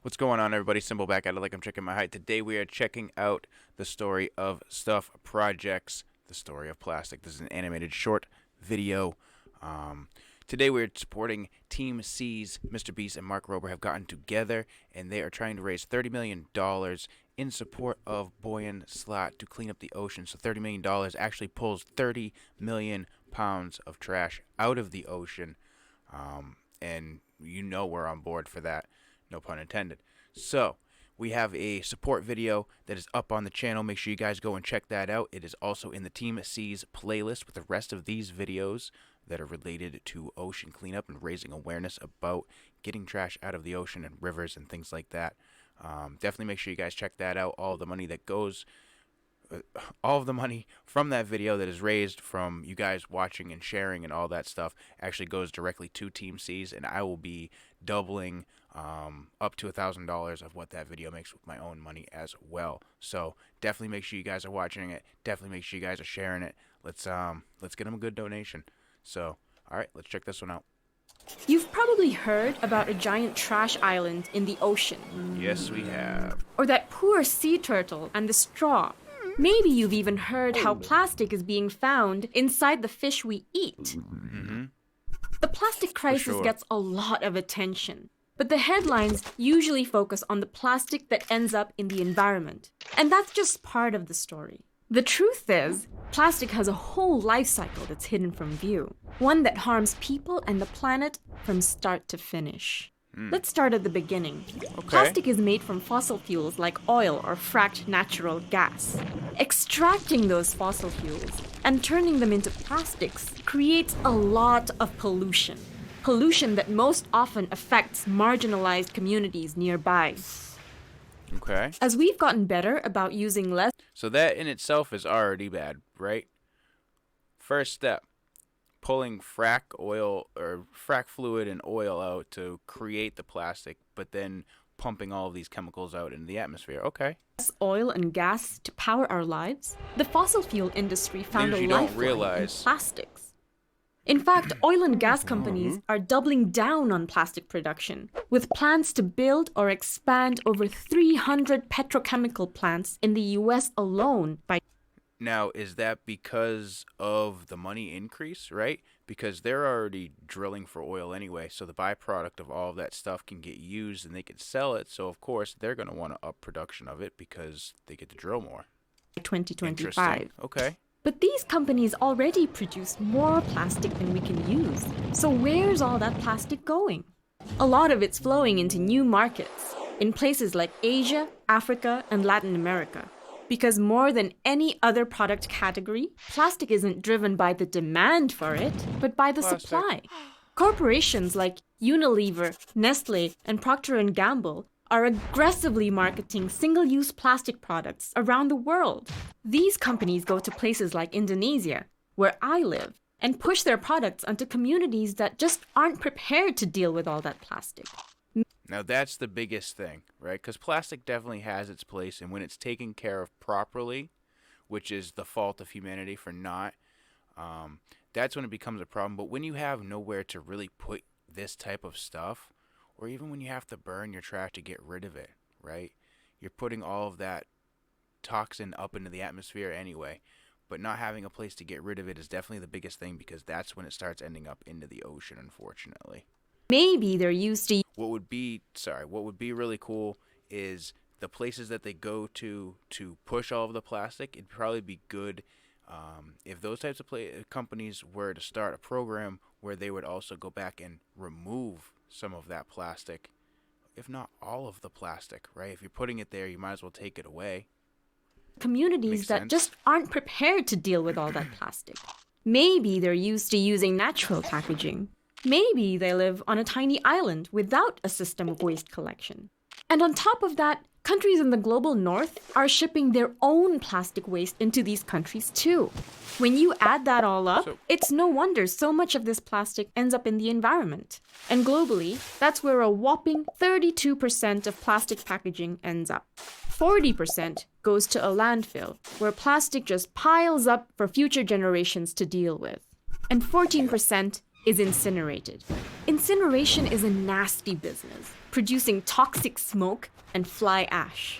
What's going on, everybody? Symbol back at it like I'm checking my height. Today we are checking out the story of Stuff Projects, the story of plastic. This is an animated short video. Today we're supporting Teamseas. Mr. Beast and Mark Rober have gotten together, and they are trying to raise $30 million in support of boyan slatt to clean up the ocean. So $30 million actually pulls 30 million pounds of trash out of the ocean, and you know we're on board for that. No pun intended. So, we have a support video that is up on the channel. Make sure you guys go and check that out. It is also in the Teamseas playlist with the rest of these videos that are related to ocean cleanup and raising awareness about getting trash out of the ocean and rivers and things like that. Definitely make sure you guys check that out. All of the money from that video that is raised from you guys watching and sharing and all that stuff actually goes directly to Teamseas, and I will be doubling up to $1,000 of what that video makes with my own money as well. So definitely make sure you guys are watching it. Definitely make sure you guys are sharing it. Let's get them a good donation. So, all right, let's check this one out. You've probably heard about a giant trash island in the ocean. Yes, we have. Or that poor sea turtle and the straw. Maybe you've even heard how plastic is being found inside the fish we eat. Mm-hmm. The plastic crisis gets a lot of attention, but the headlines usually focus on the plastic that ends up in the environment. And that's just part of the story. The truth is, plastic has a whole life cycle that's hidden from view, one that harms people and the planet from start to finish. Let's start at the beginning. Okay. Plastic is made from fossil fuels like oil or fracked natural gas. Extracting those fossil fuels and turning them into plastics creates a lot of pollution. Pollution that most often affects marginalized communities nearby. Okay. As we've gotten better about using less... So that in itself is already bad, right? First step, pulling frack oil or frack fluid and oil out to create the plastic, but then pumping all of these chemicals out into the atmosphere. Okay. Oil and gas to power our lives, the fossil fuel industry found a lifeline in plastics. In fact, oil and gas companies are doubling down on plastic production, with plans to build or expand over 300 petrochemical plants in the US alone by... Now, is that because of the money increase, right? Because they're already drilling for oil anyway, so the byproduct of all of that stuff can get used and they can sell it. So, of course, they're going to want to up production of it because they get to drill more. 2025. Okay. But these companies already produce more plastic than we can use. So where's all that plastic going? A lot of it's flowing into new markets, in places like Asia, Africa, and Latin America. Because more than any other product category, plastic isn't driven by the demand for it, but by the supply. Corporations like Unilever, Nestle, and Procter & Gamble are aggressively marketing single-use plastic products around the world. These companies go to places like Indonesia, where I live, and push their products onto communities that just aren't prepared to deal with all that plastic. Now that's the biggest thing, right? Because plastic definitely has its place, and when it's taken care of properly, which is the fault of humanity for not, that's when it becomes a problem. But when you have nowhere to really put this type of stuff, or even when you have to burn your trash to get rid of it, right? You're putting all of that toxin up into the atmosphere anyway, but not having a place to get rid of it is definitely the biggest thing, because that's when it starts ending up into the ocean, unfortunately. Maybe they're used to... What would be really cool is the places that they go to push all of the plastic. It'd probably be good if those types of companies were to start a program where they would also go back and remove some of that plastic, if not all of the plastic, right? If you're putting it there, you might as well take it away. Communities that just aren't prepared to deal with all that plastic. Maybe they're used to using natural packaging. Maybe they live on a tiny island without a system of waste collection. And on top of that, countries in the global north are shipping their own plastic waste into these countries too. When you add that all up, it's no wonder so much of this plastic ends up in the environment. And globally, that's where a whopping 32% of plastic packaging ends up. 40% goes to a landfill, where plastic just piles up for future generations to deal with. And 14% is incinerated. Incineration is a nasty business, producing toxic smoke and fly ash.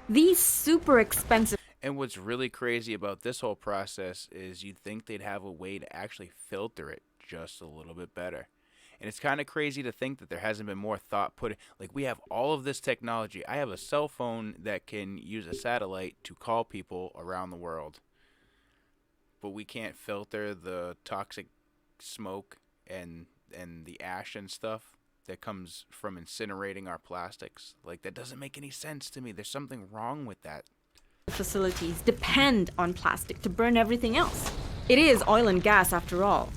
These super expensive. And what's really crazy about this whole process is you'd think they'd have a way to actually filter it just a little bit better. And it's kind of crazy to think that there hasn't been more thought put in. Like, we have all of this technology. I have a cell phone that can use a satellite to call people around the world. But we can't filter the toxic smoke and the ash and stuff that comes from incinerating our plastics. Like, that doesn't make any sense to me. There's something wrong with that. Facilities depend on plastic to burn everything else. It is oil and gas after all.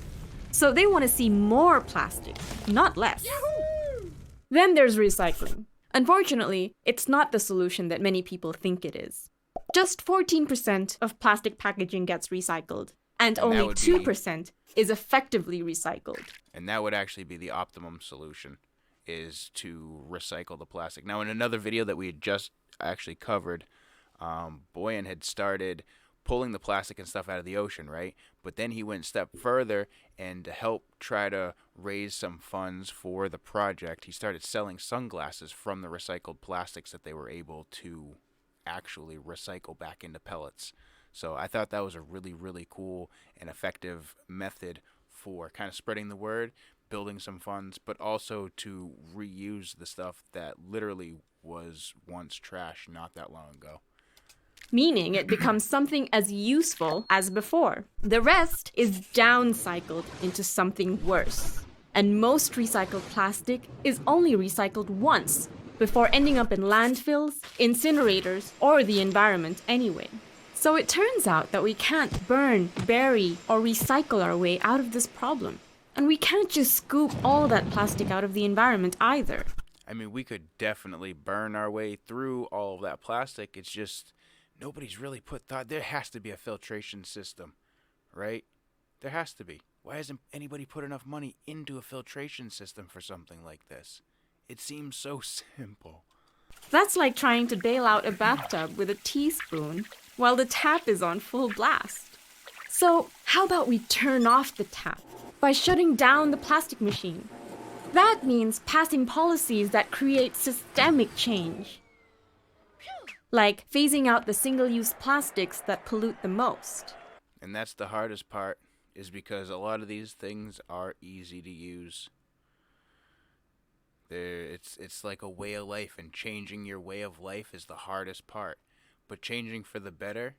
So they want to see more plastic, not less. Yahoo! Then there's recycling. Unfortunately, it's not the solution that many people think it is. Just 14% of plastic packaging gets recycled, and only 2% is effectively recycled. And that would actually be the optimum solution, is to recycle the plastic. Now, in another video that we had just actually covered, Boyan had started pulling the plastic and stuff out of the ocean, right? But then he went a step further, and to help try to raise some funds for the project, he started selling sunglasses from the recycled plastics that they were able to actually recycle back into pellets. So I thought that was a really, really cool and effective method for kind of spreading the word, building some funds, but also to reuse the stuff that literally was once trash not that long ago. Meaning it becomes something as useful as before. The rest is downcycled into something worse. And most recycled plastic is only recycled once before ending up in landfills, incinerators, or the environment anyway. So it turns out that we can't burn, bury, or recycle our way out of this problem. And we can't just scoop all that plastic out of the environment either. I mean, we could definitely burn our way through all of that plastic. It's just nobody's really put thought. There has to be a filtration system, right? There has to be. Why hasn't anybody put enough money into a filtration system for something like this? It seems so simple. That's like trying to bail out a bathtub with a teaspoon while the tap is on full blast. So how about we turn off the tap by shutting down the plastic machine? That means passing policies that create systemic change. Like phasing out the single-use plastics that pollute the most. And that's the hardest part, is because a lot of these things are easy to use. It's like a way of life, and changing your way of life is the hardest part. But changing for the better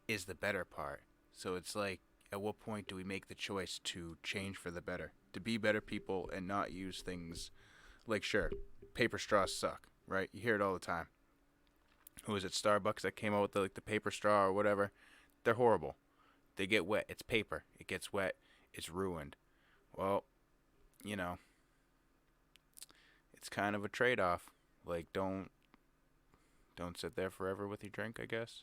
is the better part. So it's like, at what point do we make the choice to change for the better? To be better people and not use things like, sure, paper straws suck, right? You hear it all the time. Who was it, Starbucks, that came out with the paper straw or whatever? They're horrible. They get wet. It's paper. It gets wet. It's ruined. Well, you know, it's kind of a trade-off. Like, don't sit there forever with your drink, I guess.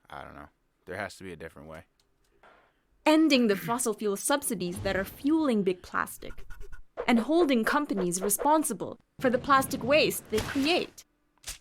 I don't know. There has to be a different way. Ending the fossil fuel subsidies that are fueling big plastic. And holding companies responsible for the plastic waste they create.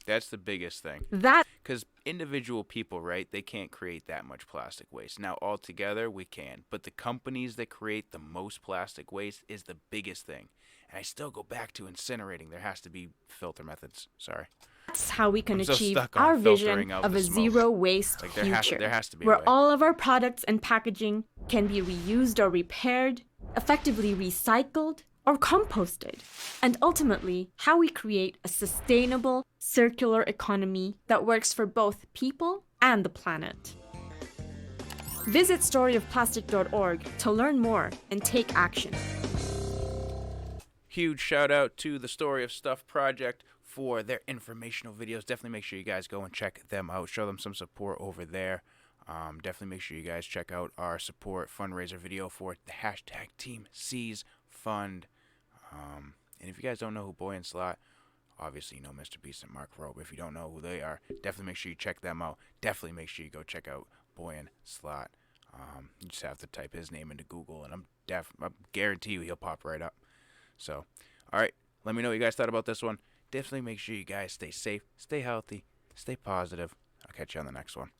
That's the biggest thing. Because individual people, right, they can't create that much plastic waste. Now, altogether, we can. But the companies that create the most plastic waste is the biggest thing. And I still go back to incinerating. There has to be filter methods. Sorry. That's how we can achieve our vision of a zero-waste future, there has to be where all of our products and packaging can be reused or repaired, effectively recycled, or composted, and ultimately how we create a sustainable, circular economy that works for both people and the planet. Visit storyofplastic.org to learn more and take action. Huge shout out to the Story of Stuff project for their informational videos. Definitely make sure you guys go and check them out. Show them some support over there. Definitely make sure you guys check out our support fundraiser video for the hashtag Teamseas Fund. And if you guys don't know who Boyan Slatt, obviously you know Mr. Beast and Mark Robe. If you don't know who they are, definitely make sure you check them out. Definitely make sure you go check out Boyan Slatt. You just have to type his name into Google, and I guarantee you he'll pop right up. So, all right, let me know what you guys thought about this one. Definitely make sure you guys stay safe, stay healthy, stay positive. I'll catch you on the next one.